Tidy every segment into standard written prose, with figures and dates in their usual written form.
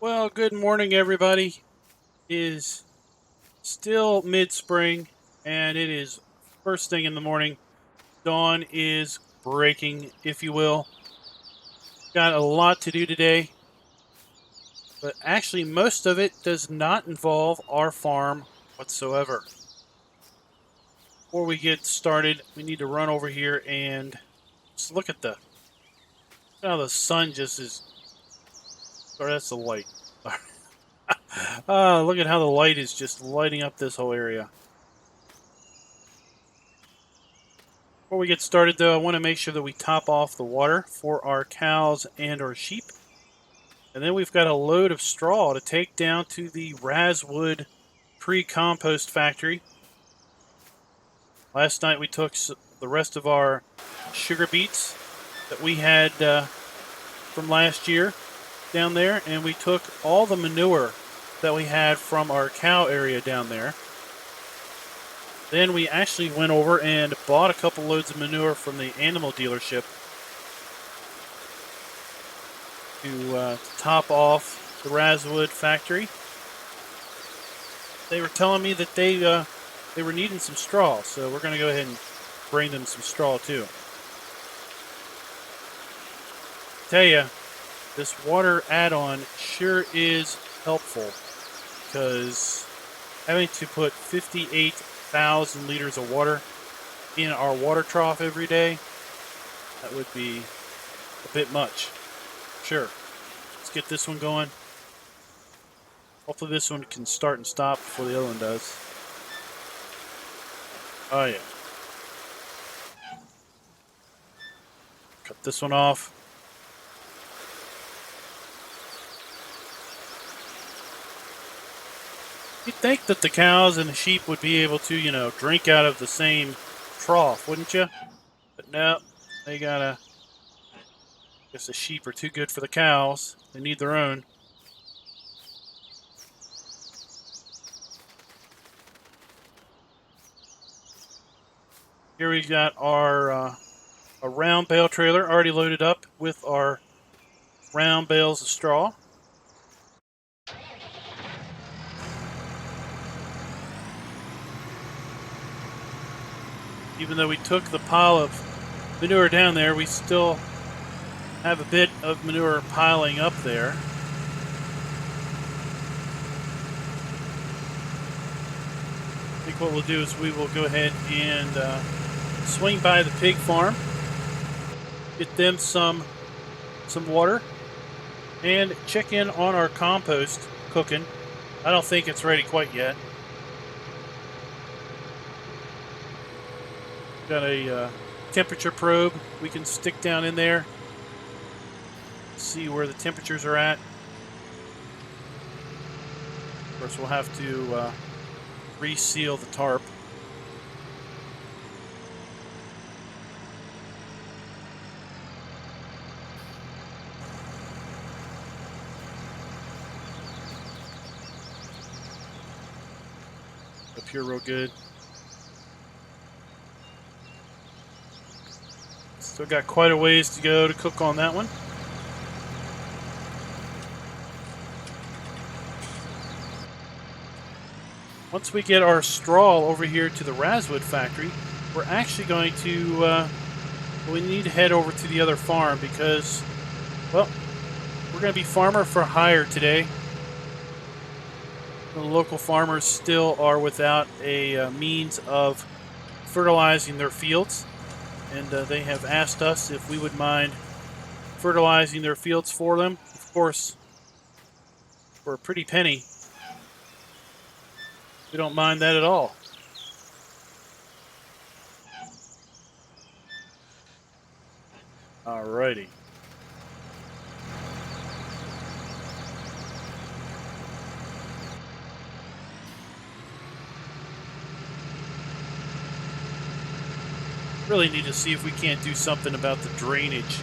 Well, good morning, everybody. It is still mid-spring, and it is first thing in the morning. Dawn is breaking, if you will. Got a lot to do today, but actually most of it does not involve our farm whatsoever. Before we get started, we need to run over here and just look at how the sun just is. Or that's the light. Look at how the light is just lighting up this whole area. Before we get started, though, I want to make sure that we top off the water for our cows and our sheep. And then we've got a load of straw to take down to the Razwood pre-compost factory. Last night we took the rest of our sugar beets that we had from last year down there, and we took all the manure that we had from our cow area down there. Then we actually went over and bought a couple loads of manure from the animal dealership to top off the Razwood factory. They were telling me that they were needing some straw, so we're going to go ahead and bring them some straw too. Tell you, this water add-on sure is helpful, because having to put 58,000 liters of water in our water trough every day, that would be a bit much. Sure. Let's get this one going. Hopefully this one can start and stop before the other one does. Oh yeah. Cut this one off. You'd think that the cows and the sheep would be able to, drink out of the same trough, wouldn't you? But no, they gotta. I guess the sheep are too good for the cows. They need their own. Here we've got our a round bale trailer already loaded up with our round bales of straw. Even though we took the pile of manure down there, we still have a bit of manure piling up there. I think what we'll do is we will go ahead and swing by the pig farm, get them some water, and check in on our compost cooking. I don't think it's ready quite yet. Got a temperature probe we can stick down in there, see where the temperatures are at. Of course, we'll have to reseal the tarp. Up here real good. Still got quite a ways to go to cook on that one. Once we get our straw over here to the Razwood factory, we're actually going to, we need to head over to the other farm because, well, we're going to be farmer for hire today. The local farmers still are without a means of fertilizing their fields, and they have asked us if we would mind fertilizing their fields for them. Of course, for a pretty penny. We don't mind that at all. Alrighty. Really need to see if we can't do something about the drainage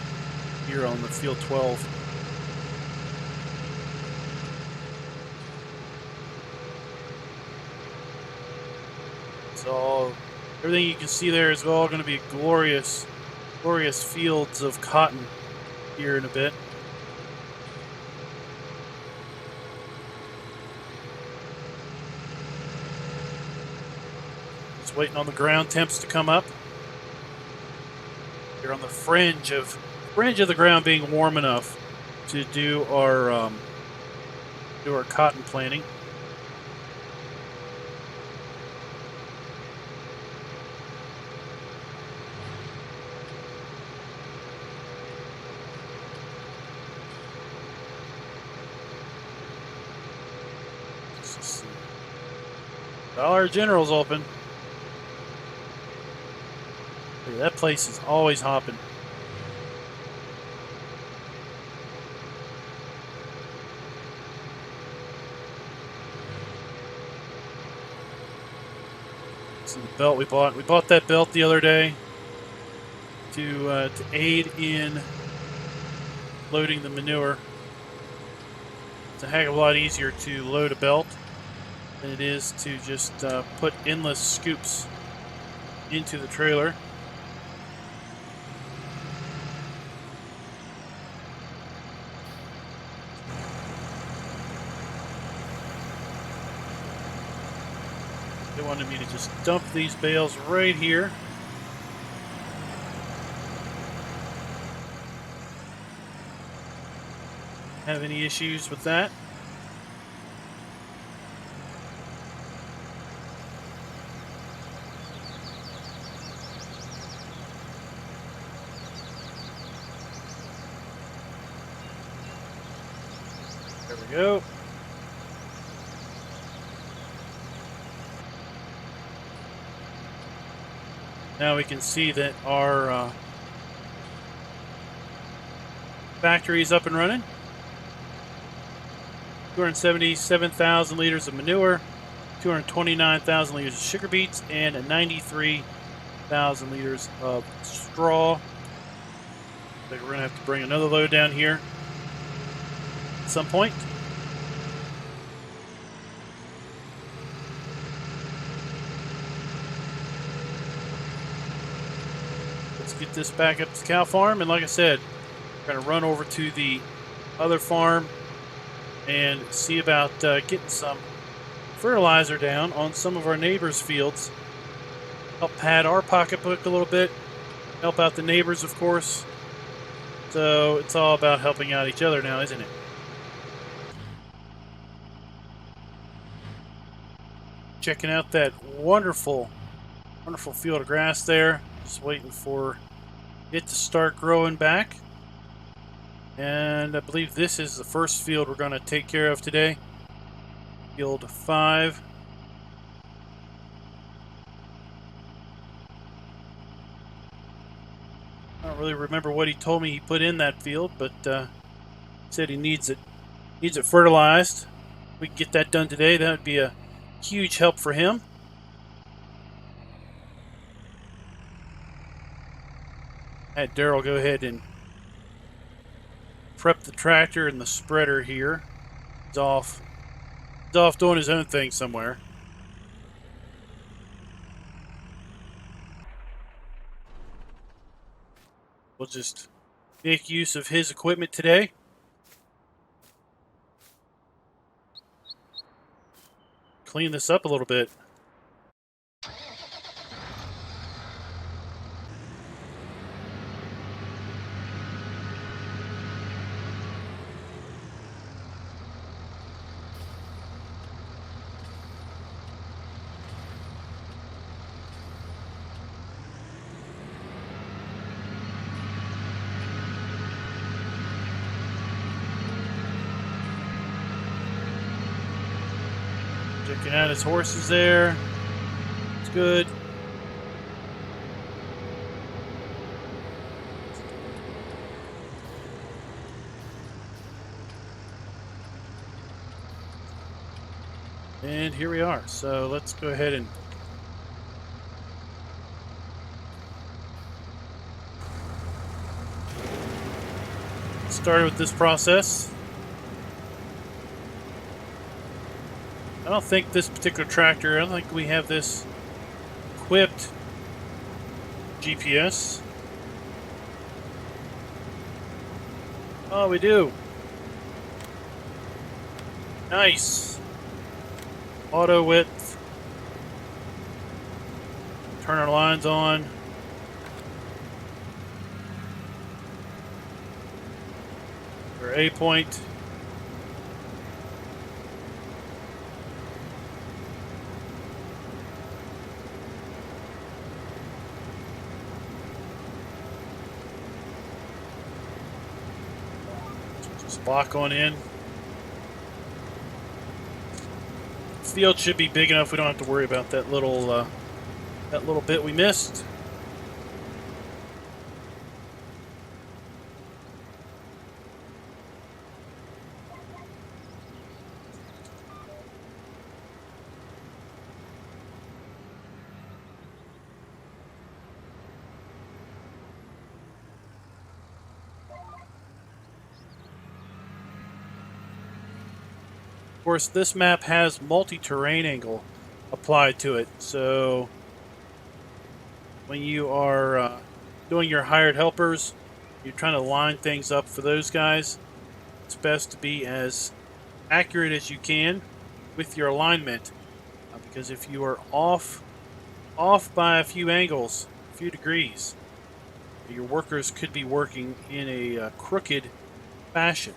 here on the field 12. So everything you can see there is all going to be glorious fields of cotton here in a bit. waiting on the ground temps to come up. We're on the fringe of the ground being warm enough to do our cotton planting. Dollar General's open. Look, that place is always hopping. See the belt we bought. We bought that belt the other day to aid in loading the manure. It's a heck of a lot easier to load a belt than it is to just put endless scoops into the trailer. They wanted me to just dump these bales right here. Have any issues with that? There we go. Now we can see that our factory is up and running. 277,000 liters of manure, 229,000 liters of sugar beets, and 93,000 liters of straw. I think we're going to have to bring another load down here at some point. Let's get this back up to the cow farm, and like I said, we're going to run over to the other farm and see about getting some fertilizer down on some of our neighbors' fields. Help pad our pocketbook a little bit. Help out the neighbors, of course. So it's all about helping out each other now, isn't it? Checking out that wonderful, wonderful field of grass there. Just waiting for it to start growing back. And I believe this is the first field we're going to take care of today. Field 5. I don't really remember what he told me he put in that field, but said he needs it fertilized. If we can get that done today, that would be a huge help for him. I had Daryl go ahead and prep the tractor and the spreader here. He's off doing his own thing somewhere. We'll just make use of his equipment today. Clean this up a little bit. Checking out his horses there. It's good. And here we are. So let's go ahead and start with this process. I don't think this particular tractor, I don't think we have this equipped GPS. Oh, we do. Nice. Auto width. Turn our lines on. Our A point. Just lock on in. Field should be big enough we don't have to worry about that little bit we missed. Of course, this map has multi-terrain angle applied to it, so when you are doing your hired helpers, you're trying to line things up for those guys, it's best to be as accurate as you can with your alignment, because if you are off by a few angles, a few degrees, your workers could be working in a crooked fashion.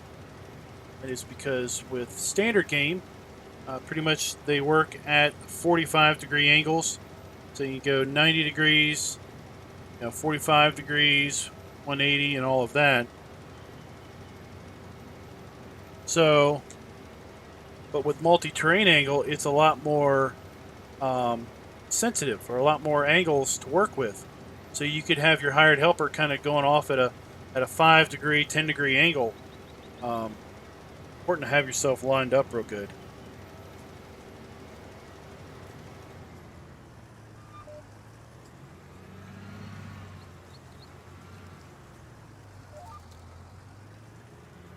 That is because with standard game, pretty much they work at 45-degree angles. So you go 90 degrees, 45 degrees, 180, and all of that. So, but with multi-terrain angle, it's a lot more sensitive, or a lot more angles to work with. So you could have your hired helper kind of going off at a 5-degree, 10-degree angle. Important to have yourself lined up real good.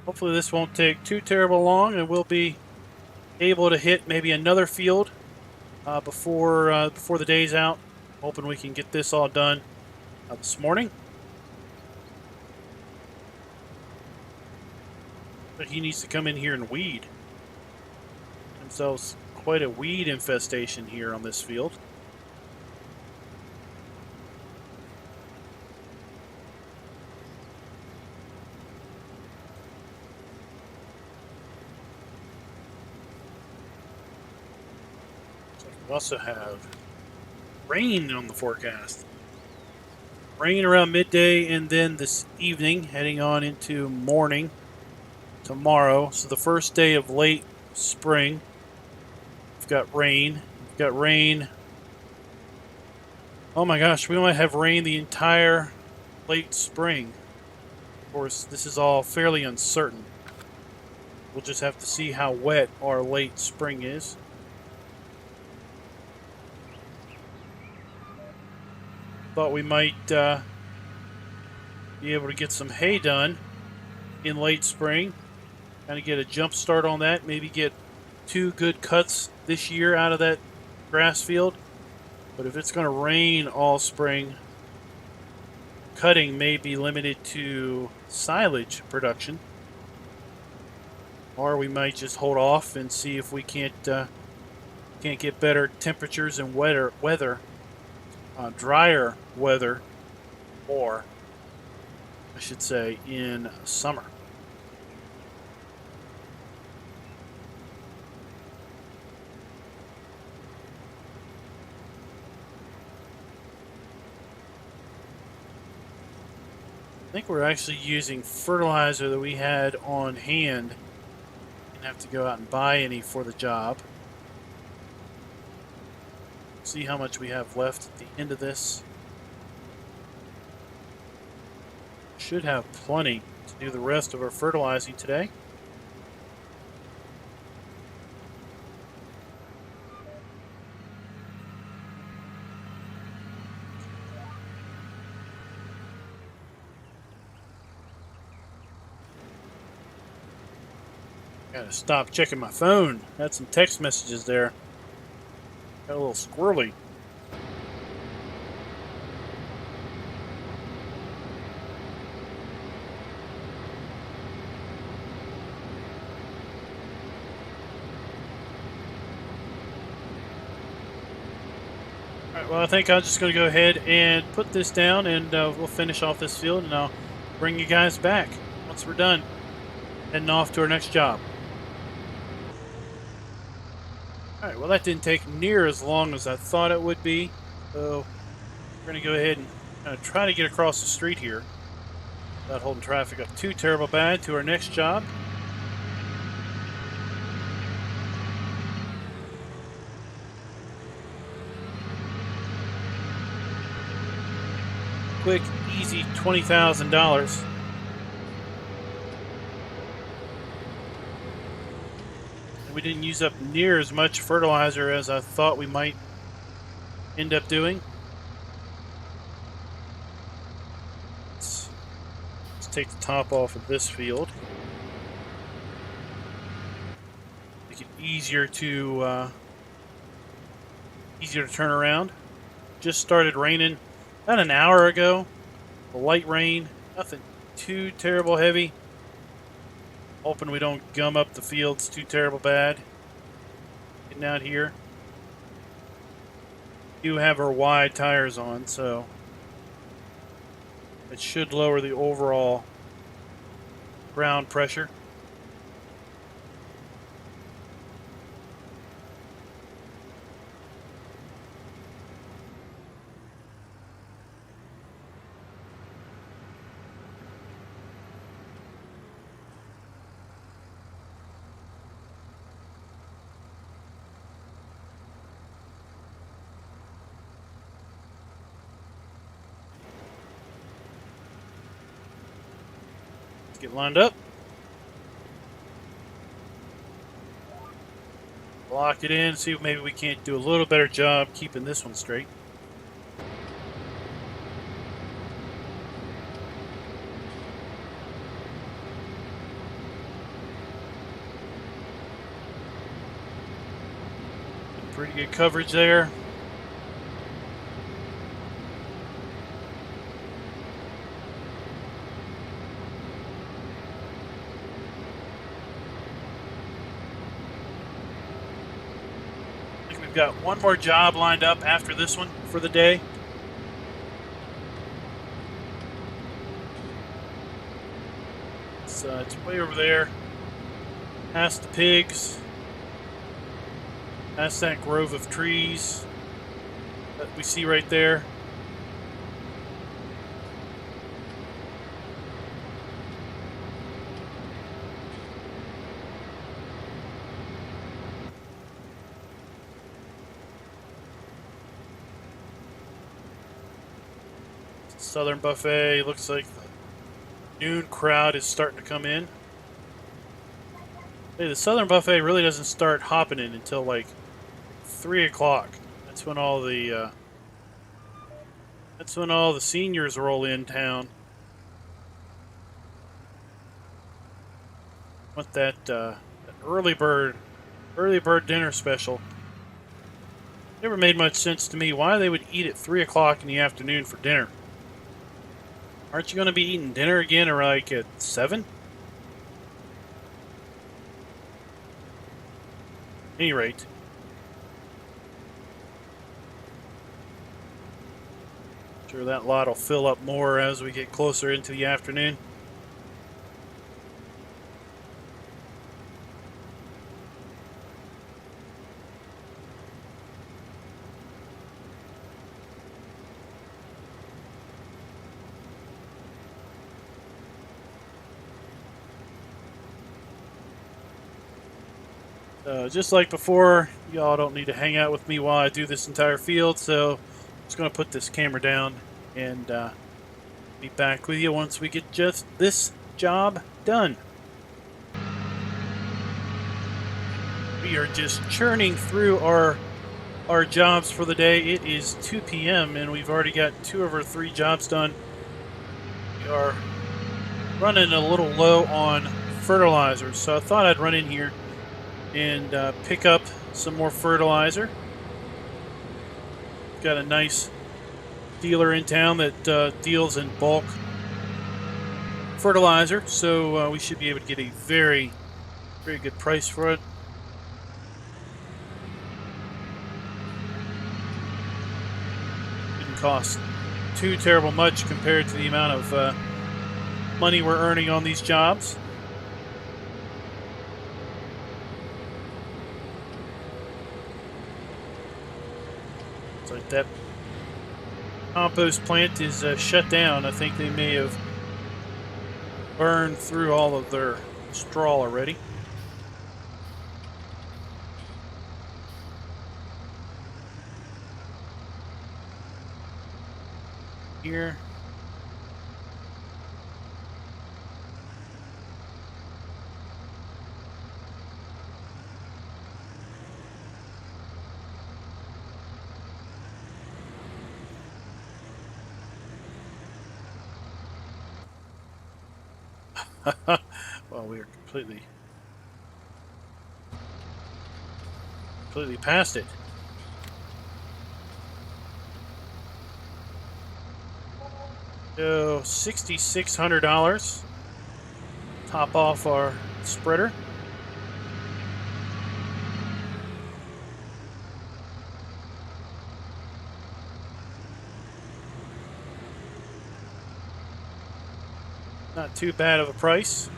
Hopefully this won't take too terrible long, and we'll be able to hit maybe another field before the day's out. Hoping we can get this all done this morning. But he needs to come in here and weed. Themselves quite a weed infestation here on this field. We also have rain on the forecast. Rain around midday, and then this evening, heading on into morning tomorrow. So the first day of late spring. We've got rain. We've got rain. Oh my gosh, we might have rain the entire late spring. Of course, this is all fairly uncertain. We'll just have to see how wet our late spring is. Thought we might be able to get some hay done in late spring. Kind of get a jump start on that. Maybe get 2 good cuts this year out of that grass field. But if it's going to rain all spring, cutting may be limited to silage production. Or we might just hold off and see if we can't get better temperatures and weather, drier weather, or I should say in summer. I think we're actually using fertilizer that we had on hand. Didn't have to go out and buy any for the job. See how much we have left at the end of this. Should have plenty to do the rest of our fertilizing today. Gotta stop checking my phone. Had some text messages there. Got a little squirrely. All right, well, I think I'm just going to go ahead and put this down, and we'll finish off this field, and I'll bring you guys back once we're done heading off to our next job. All right, well, that didn't take near as long as I thought it would be, so we're going to go ahead and kind of try to get across the street here without holding traffic up too terrible bad to our next job. Quick, easy $20,000. We didn't use up near as much fertilizer as I thought we might end up doing. Let's take the top off of this field. Make it easier to turn around. Just started raining about an hour ago. A light rain, nothing too terrible heavy. Hoping we don't gum up the fields too terrible bad. Getting out here. We do have our wide tires on, so it should lower the overall ground pressure. Get lined up. Lock it in, see if maybe we can't do a little better job keeping this one straight. Pretty good coverage there. We've got one more job lined up after this one for the day. It's way over there, past the pigs, past that grove of trees that we see right there. Southern Buffet, looks like the noon crowd is starting to come in. Hey, the Southern Buffet really doesn't start hopping in until like 3 o'clock. That's when all the seniors roll in town. Want that early bird dinner special. Never made much sense to me why they would eat at 3 o'clock in the afternoon for dinner. Aren't you going to be eating dinner again or like at 7? At any rate. Sure that lot will fill up more as we get closer into the afternoon. Just like before, y'all don't need to hang out with me while I do this entire field, so I'm just going to put this camera down and be back with you once we get just this job done. We are just churning through our jobs for the day. It is 2 p.m. and we've already got 2 of our 3 jobs done. We are running a little low on fertilizer, so I thought I'd run in here and pick up some more fertilizer. Got a nice dealer in town that deals in bulk fertilizer, so we should be able to get a very, very good price for it. cost too terrible much compared to the amount of money we're earning on these jobs. It's like that compost plant is shut down. I think they may have burned through all of their straw already. Here. Well, we are completely past it. So $6,600. Top off our spreader. Not too bad of a price.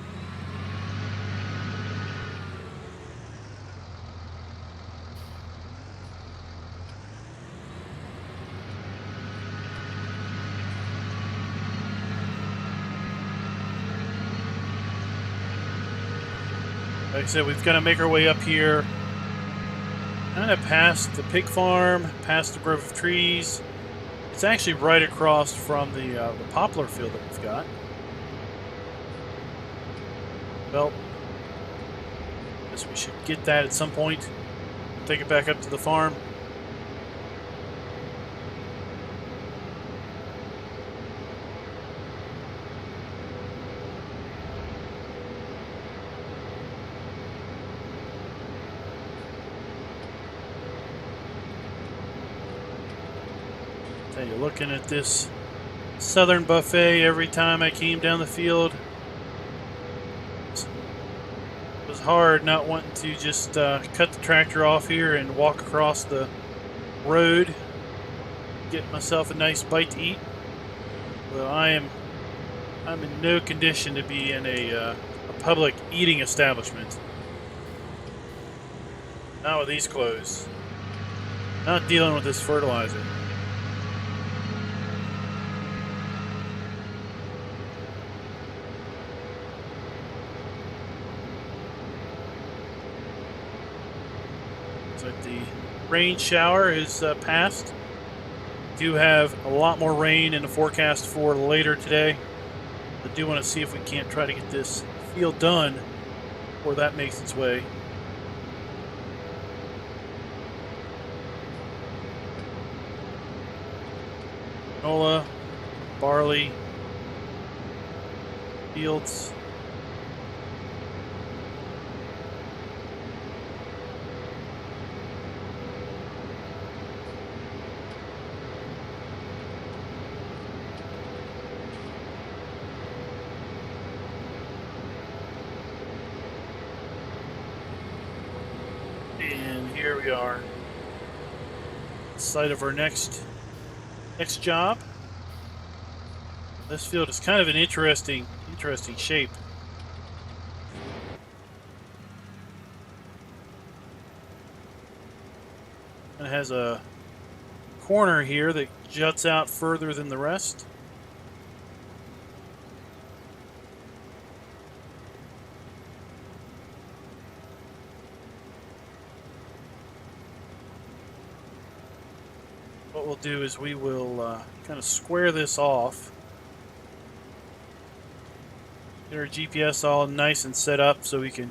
Like I said, we've got to make our way up here, kind of past the pig farm, past the grove of trees. It's actually right across from the poplar field that we've got. Well, I guess we should get that at some point. Take it back up to the farm. Tell you, looking at this southern buffet every time I came down the field, it was hard not wanting to just cut the tractor off here and walk across the road, get myself a nice bite to eat. Well, I'm in no condition to be in a public eating establishment. Not with these clothes. Not dealing with this fertilizer. Looks like the rain shower is past. Do have a lot more rain in the forecast for later today. I do want to see if we can't try to get this field done before that makes its way. Canola, barley, fields. And here we are, site of our next job. This field is kind of an interesting shape. It has a corner here that juts out further than the rest. What we'll do is we will kind of square this off. Get our GPS all nice and set up so we can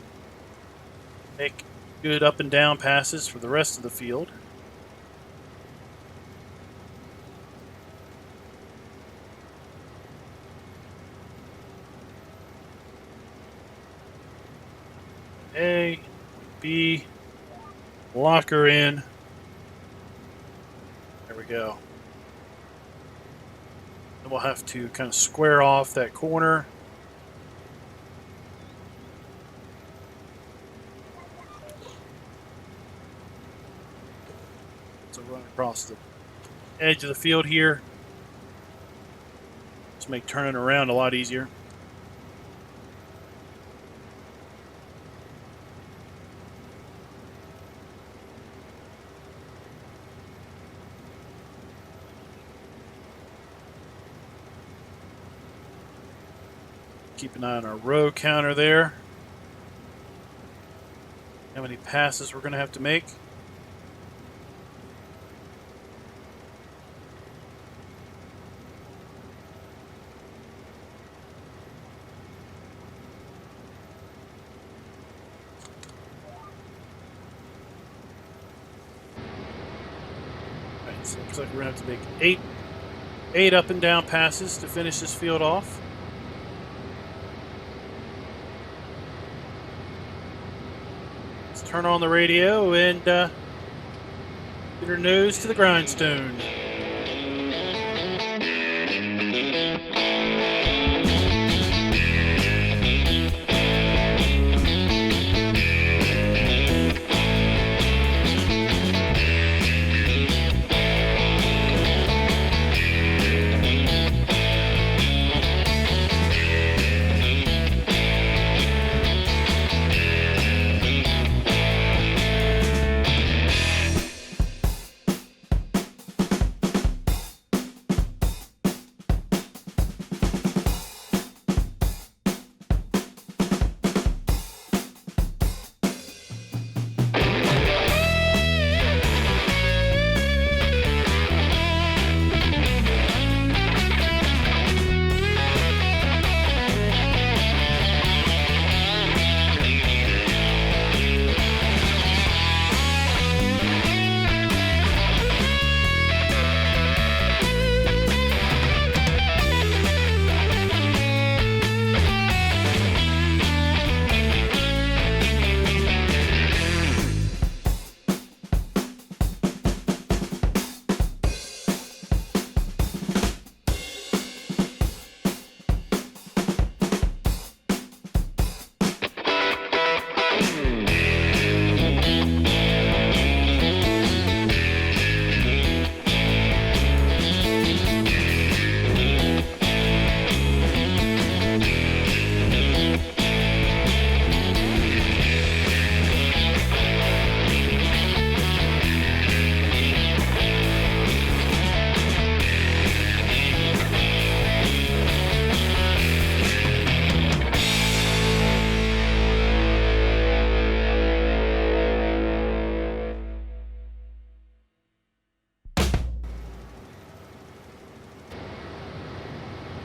make good up and down passes for the rest of the field. A, B, lock her in. There we go. Then we'll have to kind of square off that corner. So run across the edge of the field here. Just make turning around a lot easier. Keep an eye on our row counter there. How many passes we're going to have to make. Alright, so it looks like we're going to have to make eight up and down passes to finish this field off. Turn on the radio and get her nose to the grindstone.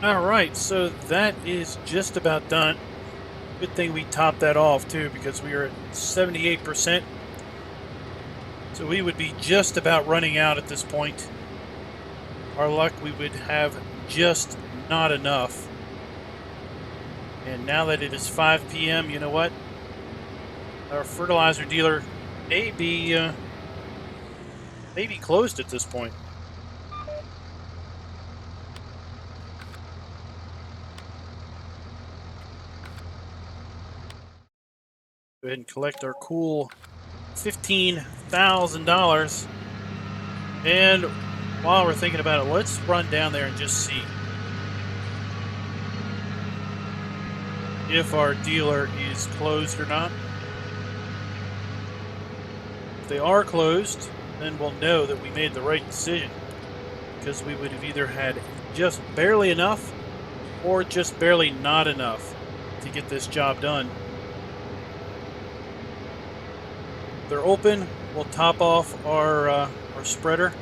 Alright, so that is just about done. Good thing we topped that off too, because we are at 78%. So we would be just about running out at this point. Our luck, we would have just not enough. And now that it is 5 p.m., you know what? Our fertilizer dealer may be closed at this point. Go ahead and collect our cool $15,000. And while we're thinking about it, let's run down there and just see if our dealer is closed or not. If they are closed, then we'll know that we made the right decision, because we would have either had just barely enough or just barely not enough to get this job done. If they're open, we'll top off our spreader.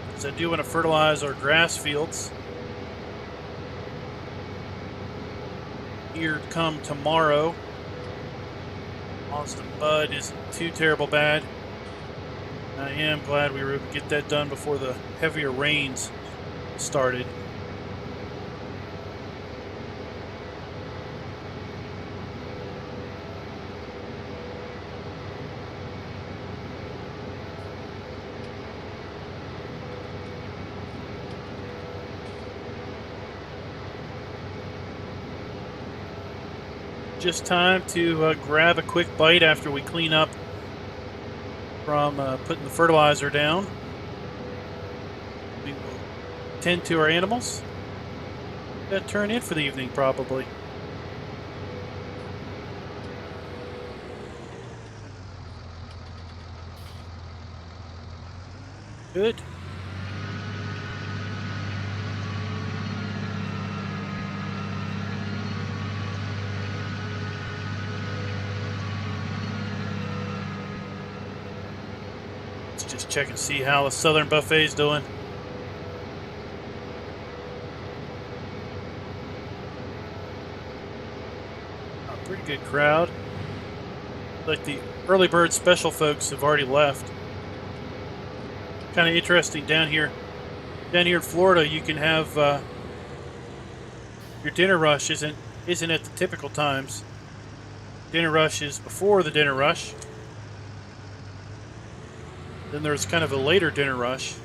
Because I do want to fertilize our grass fields here come tomorrow. Once the bud isn't too terrible bad. I am glad we were able to get that done before the heavier rains started. Just time to grab a quick bite after we clean up from putting the fertilizer down. We will tend to our animals. Turn in for the evening, probably. Good. Let's just check and see how the Southern Buffet's doing. Pretty good crowd. Like the early bird special folks have already left. Kind of interesting down here. Down here in Florida, you can have your dinner rush isn't at the typical times. Dinner rush is before the dinner rush. Then there's kind of a later dinner rush.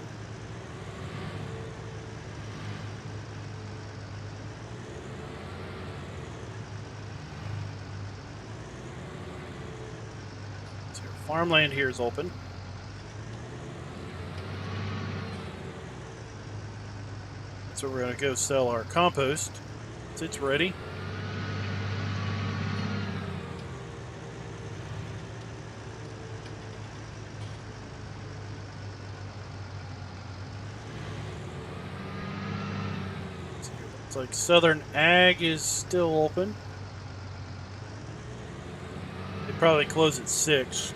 So farmland here is open. So we're going to go sell our compost. It's ready. It's like Southern Ag is still open. They probably close at 6.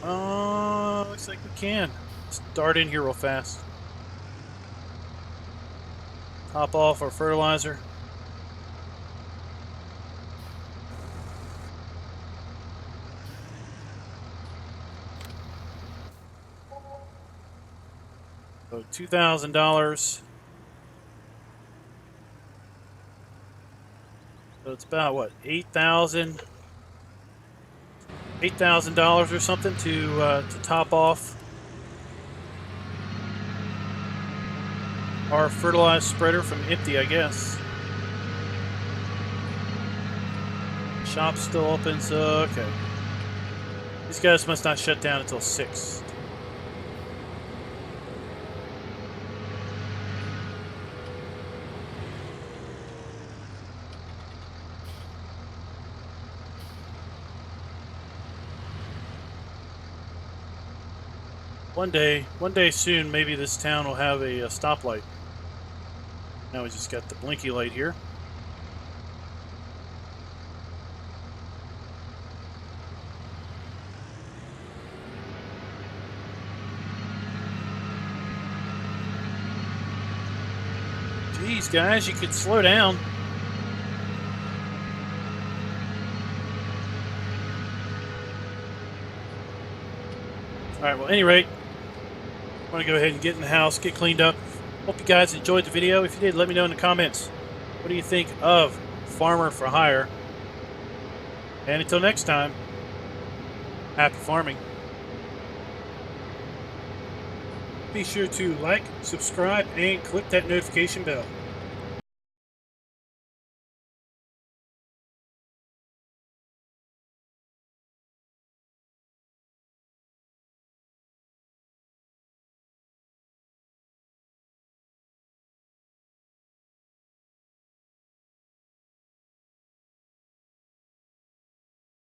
Looks like we can. Start in here real fast. Top off our fertilizer. So $2,000. So it's about what, $8,000 or something to top off our fertilized spreader from empty, I guess. Shop's still open, so okay. These guys must not shut down until 6. One day soon, maybe this town will have a stoplight. Now we just got the blinky light here. Geez, guys, you could slow down. All right, well, at any rate, I'm going to go ahead and get in the house, get cleaned up. Hope you guys enjoyed the video. If you did, let me know in the comments. What do you think of Farmer for Hire? And until next time, happy farming. Be sure to like, subscribe, and click that notification bell.